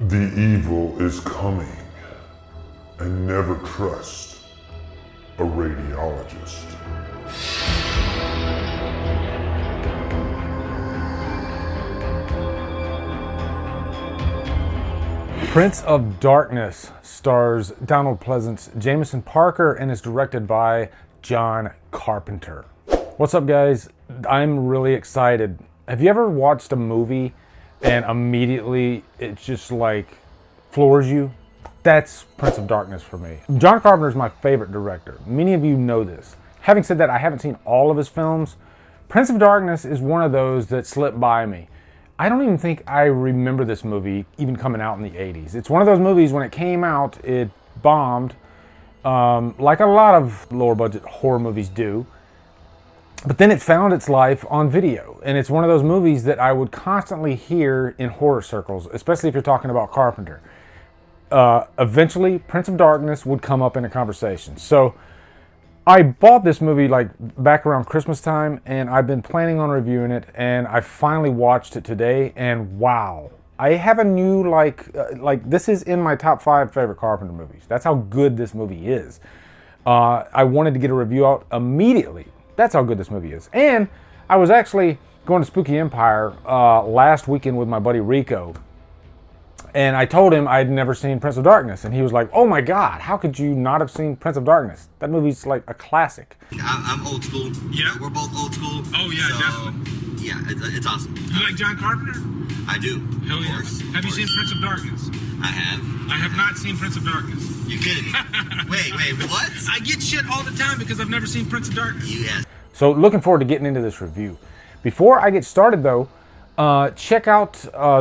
The evil is coming, and never trust a radiologist. Prince of Darkness stars Donald Pleasance, Jameson Parker, and is directed by John Carpenter. What's up, guys? I'm really excited. Have you ever watched a movie and immediately it just like floors you? That's Prince of Darkness for me. John Carpenter is my favorite director. Many of you know this. Having said that, I haven't seen all of his films. Prince of Darkness is one of those that slipped by me. I don't even think I remember this movie even coming out in the 80s. It's one of those movies, when it came out, it bombed, like a lot of lower budget horror movies do. But then it found its life on video. And it's one of those movies that I would constantly hear in horror circles, especially if you're talking about Carpenter. Eventually, Prince of Darkness would come up in a conversation. So I bought this movie like back around Christmas time, and I've been planning on reviewing it, and I finally watched it today, and wow. I have a new, like this is in my top 5 favorite Carpenter movies. That's how good this movie is. I wanted to get a review out immediately. That's how good this movie is. And I was actually going to Spooky Empire last weekend with my buddy Rico. And I told him I'd never seen Prince of Darkness. And he was like, oh my God, how could you not have seen Prince of Darkness? That movie's like a classic. I'm old school. Yeah. We're both old school. Oh yeah, so, definitely. Yeah, it's awesome. You like John Carpenter? I do. Hell yeah. Have you seen Prince of Darkness? I have. I have not seen Prince of Darkness. You kidding? wait, what? I get shit all the time because I've never seen Prince of Darkness. Yes. So looking forward to getting into this review. Before I get started though, check out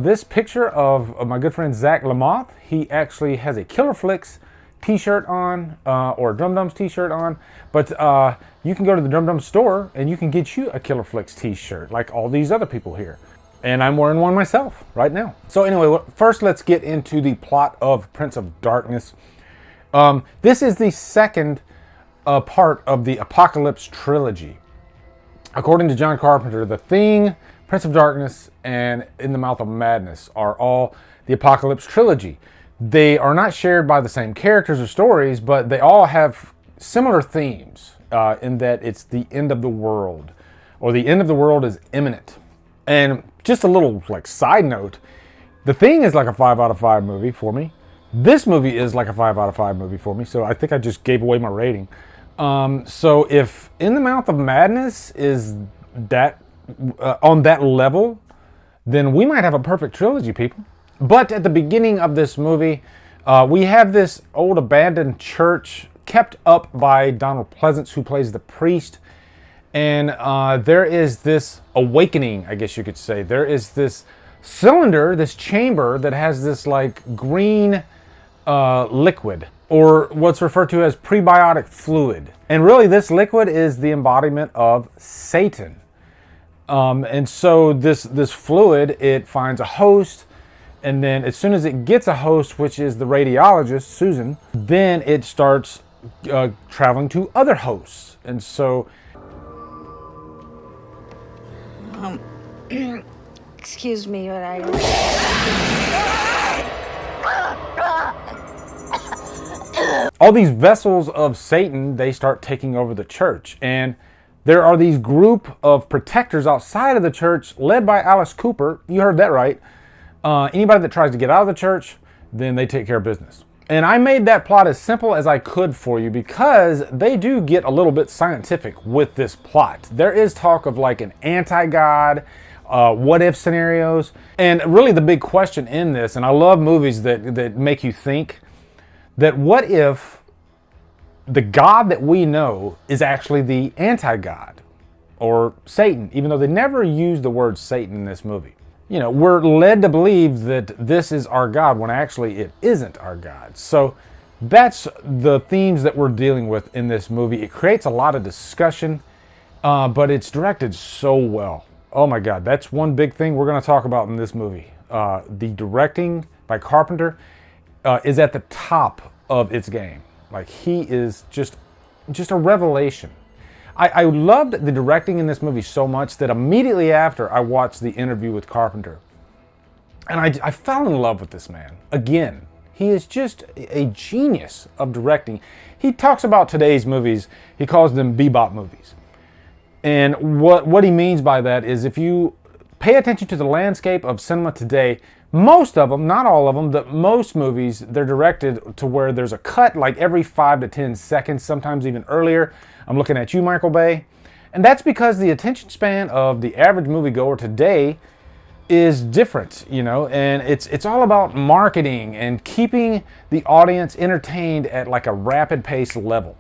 this picture of my good friend Zach Lamoth. He actually has a Killer Flicks t-shirt on, or a Drumdums t-shirt on. But you can go to the Drumdums store and you can get you a Killer Flicks t-shirt like all these other people here. And I'm wearing one myself right now. So anyway, first let's get into the plot of Prince of Darkness. This is the second part of the Apocalypse trilogy. According to John Carpenter, The Thing, Prince of Darkness, and In the Mouth of Madness are all the Apocalypse trilogy. They are not shared by the same characters or stories, but they all have similar themes in that it's the end of the world, or the end of the world is imminent. And just a little like side note, The Thing is like a 5 out of 5 movie for me. This movie is like a 5 out of 5 movie for me, so I think I just gave away my rating. So if In the Mouth of Madness is that on that level, then we might have a perfect trilogy, people. But at the beginning of this movie, we have this old abandoned church kept up by Donald Pleasance, who plays the priest. And there is this awakening, I guess you could say. There is this cylinder, this chamber that has this like green liquid, or what's referred to as prebiotic fluid. And really this liquid is the embodiment of Satan. And so this fluid, it finds a host, and then as soon as it gets a host, which is the radiologist, Susan, then it starts traveling to other hosts. And so... excuse me, but I all these vessels of Satan, they start taking over the church. And there are these group of protectors outside of the church led by Alice Cooper. You heard that right. Anybody that tries to get out of the church, then they take care of business. And I made that plot as simple as I could for you because they do get a little bit scientific with this plot. There is talk of like an anti-God, what-if scenarios. And really the big question in this, and I love movies that make you think, that what if the God that we know is actually the anti-God, or Satan, even though they never use the word Satan in this movie. You know, we're led to believe that this is our God when actually it isn't our God. So that's the themes that we're dealing with in this movie. It creates a lot of discussion, but it's directed so well. Oh my God, that's one big thing we're going to talk about in this movie. The directing by Carpenter is at the top of its game. Like, he is just a revelation. I loved the directing in this movie so much that immediately after I watched the interview with Carpenter, And I fell in love with this man. Again, he is just a genius of directing. He talks about today's movies, he calls them bebop movies. And what he means by that is if you pay attention to the landscape of cinema today, most of them, not all of them, but most movies, they're directed to where there's a cut like every 5 to 10 seconds, sometimes even earlier. I'm looking at you, Michael Bay. And that's because the attention span of the average moviegoer today is different, you know, and it's all about marketing and keeping the audience entertained at like a rapid pace level.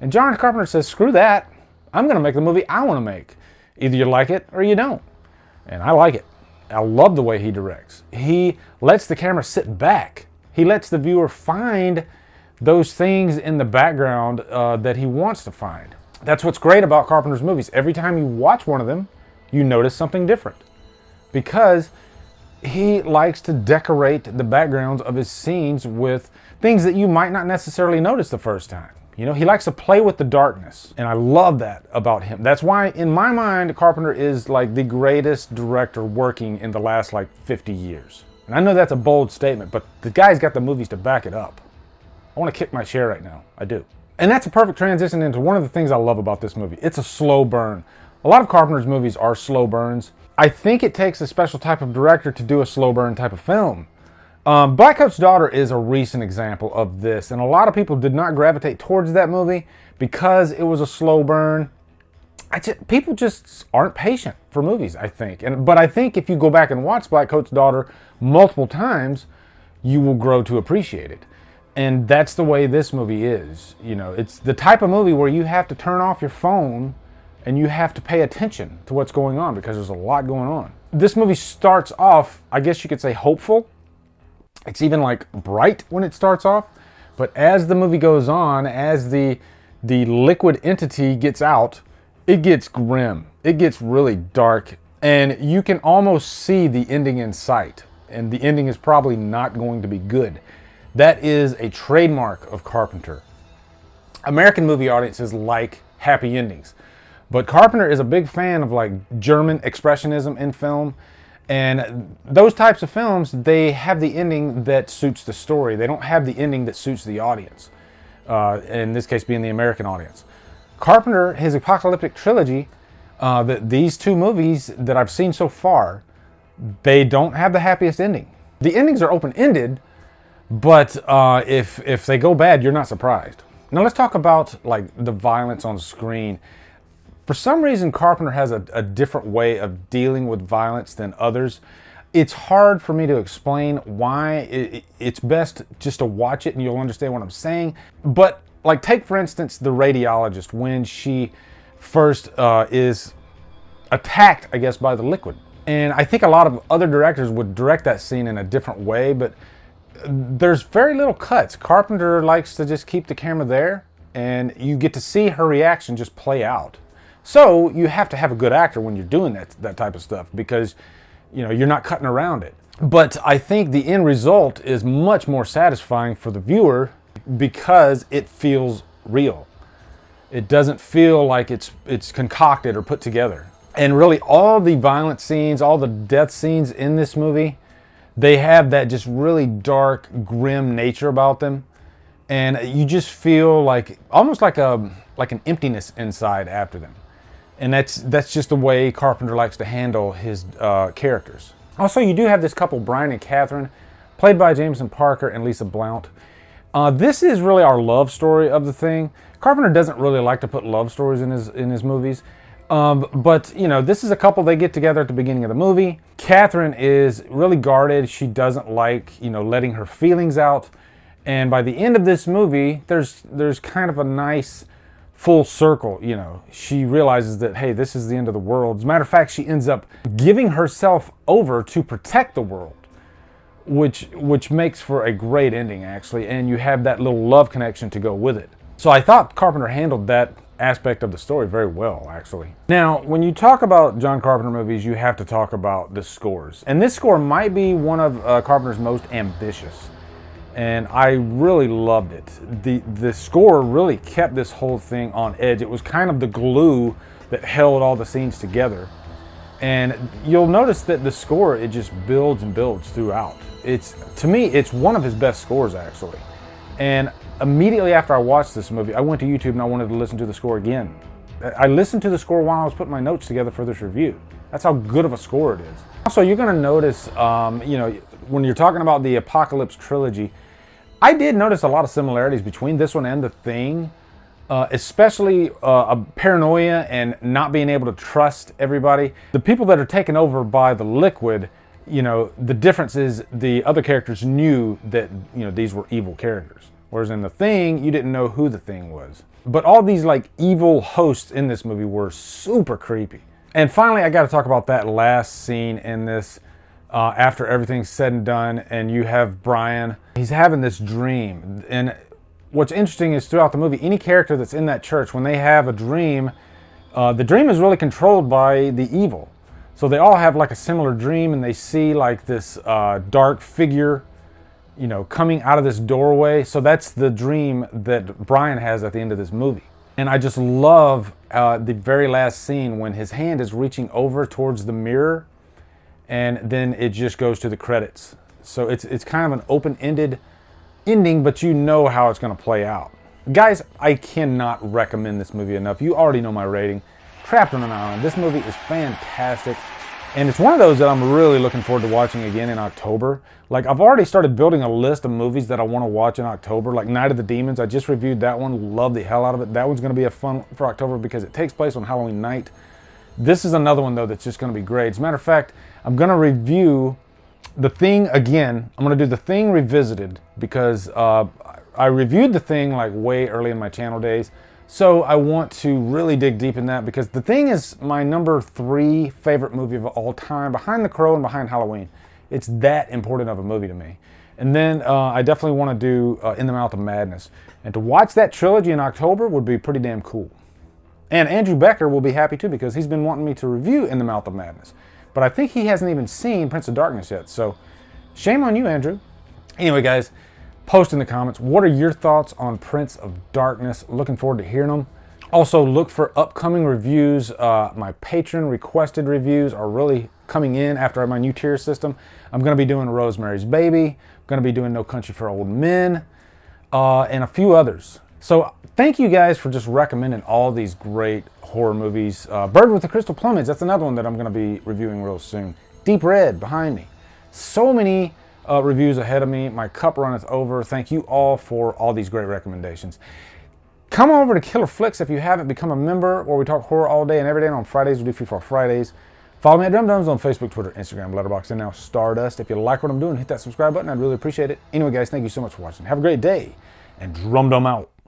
And John Carpenter says, screw that. I'm going to make the movie I want to make. Either you like it or you don't. And I like it. I love the way he directs. He lets the camera sit back. He lets the viewer find those things in the background that he wants to find. That's what's great about Carpenter's movies. Every time you watch one of them, you notice something different. Because he likes to decorate the backgrounds of his scenes with things that you might not necessarily notice the first time. You know, he likes to play with the darkness, and I love that about him. That's why, in my mind, Carpenter is like the greatest director working in the last like 50 years. And I know that's a bold statement, but the guy's got the movies to back it up. I want to kick my chair right now. I do. And that's a perfect transition into one of the things I love about this movie. It's a slow burn. A lot of Carpenter's movies are slow burns. I think it takes a special type of director to do a slow burn type of film. Blackcoat's Daughter is a recent example of this, and a lot of people did not gravitate towards that movie because it was a slow burn. People just aren't patient for movies, I think. But I think if you go back and watch Blackcoat's Daughter multiple times, you will grow to appreciate it. And that's the way this movie is. You know, it's the type of movie where you have to turn off your phone and you have to pay attention to what's going on because there's a lot going on. This movie starts off, I guess you could say, hopeful. It's even like bright when it starts off. But as the movie goes on, as the liquid entity gets out, it gets grim. It gets really dark. And you can almost see the ending in sight. And the ending is probably not going to be good. That is a trademark of Carpenter. American movie audiences like happy endings. But Carpenter is a big fan of like German expressionism in film. And those types of films, they have the ending that suits the story. They don't have the ending that suits the audience. In this case being the American audience. Carpenter, his apocalyptic trilogy, these two movies that I've seen so far, they don't have the happiest ending. The endings are open-ended, but if they go bad, you're not surprised. Now let's talk about like the violence on screen. For some reason, Carpenter has a different way of dealing with violence than others. It's hard for me to explain why. It's best just to watch it and you'll understand what I'm saying. But like take for instance the radiologist when she first is attacked, I guess, by the liquid. And I think a lot of other directors would direct that scene in a different way, but there's very little cuts. Carpenter likes to just keep the camera there and you get to see her reaction just play out. So you have to have a good actor when you're doing that type of stuff because, you know, you're not cutting around it. But I think the end result is much more satisfying for the viewer because it feels real. It doesn't feel like it's concocted or put together. And really all the violent scenes, all the death scenes in this movie, they have that just really dark, grim nature about them. And you just feel like, almost like an emptiness inside after them. And that's just the way Carpenter likes to handle his characters. Also, you do have this couple, Brian and Catherine, played by Jameson Parker and Lisa Blount. This is really our love story of the thing. Carpenter doesn't really like to put love stories in his movies. But, you know, this is a couple, they get together at the beginning of the movie. Catherine is really guarded. She doesn't like, you know, letting her feelings out. And by the end of this movie, there's kind of a nice full circle, you know. She realizes that, hey, this is the end of the world. As a matter of fact, she ends up giving herself over to protect the world, which makes for a great ending, actually. And you have that little love connection to go with it. So I thought Carpenter handled that aspect of the story very well, actually. Now, when you talk about John Carpenter movies, you have to talk about the scores. And this score might be one of Carpenter's most ambitious. And I really loved it. The score really kept this whole thing on edge. It was kind of the glue that held all the scenes together. And you'll notice that the score, it just builds and builds throughout. To me, it's one of his best scores, actually. And immediately after I watched this movie, I went to YouTube and I wanted to listen to the score again. I listened to the score while I was putting my notes together for this review. That's how good of a score it is. Also, you're gonna notice, when you're talking about the Apocalypse trilogy, I did notice a lot of similarities between this one and The Thing, especially paranoia and not being able to trust everybody. The people that are taken over by the liquid, the difference is the other characters knew that, these were evil characters. Whereas in The Thing, you didn't know who the Thing was. But all these like evil hosts in this movie were super creepy. And finally, I got to talk about that last scene in this, after everything's said and done, and you have Brian. He's having this dream. And what's interesting is throughout the movie, any character that's in that church, when they have a dream, the dream is really controlled by the evil. So they all have like a similar dream, and they see like this dark figure, coming out of this doorway. So that's the dream that Brian has at the end of this movie. And I just love the very last scene when his hand is reaching over towards the mirror, and then it just goes to the credits. So it's kind of an open-ended ending, but you know how it's going to play out. Guys, I cannot recommend this movie enough. You already know my rating. Trapped on an Island. This movie is fantastic. And it's one of those that I'm really looking forward to watching again in October. Like, I've already started building a list of movies that I want to watch in October, like Night of the Demons. I just reviewed that one, loved the hell out of it. That one's going to be a fun for October because it takes place on Halloween night. This is another one, though, that's just going to be great. As a matter of fact, I'm going to review The Thing again. I'm going to do The Thing Revisited because I reviewed The Thing like way early in my channel days. So I want to really dig deep in that because The Thing is my number 3 favorite movie of all time, behind The Crow and behind Halloween. It's that important of a movie to me. And then I definitely want to do In the Mouth of Madness. And to watch that trilogy in October would be pretty damn cool. And Andrew Becker will be happy too because he's been wanting me to review In the Mouth of Madness. But I think he hasn't even seen Prince of Darkness yet. So shame on you, Andrew. Anyway, guys, post in the comments, what are your thoughts on Prince of Darkness? Looking forward to hearing them. Also, look for upcoming reviews. My patron requested reviews are really coming in after my new tier system. I'm going to be doing Rosemary's Baby. I'm going to be doing No Country for Old Men, and a few others. So thank you guys for just recommending all these great horror movies. Bird with the Crystal Plumage, that's another one that I'm going to be reviewing real soon. Deep Red behind me. So many reviews ahead of me. My cup runneth over. Thank you all for all these great recommendations. Come over to Killer Flicks if you haven't become a member, where we talk horror all day and every day. And on Fridays, we do Free for Fridays. Follow me at Drumdums on Facebook, Twitter, Instagram, Letterboxd, and now Stardust. If you like what I'm doing, hit that subscribe button. I'd really appreciate it. Anyway, guys, thank you so much for watching. Have a great day, and Drumdum out.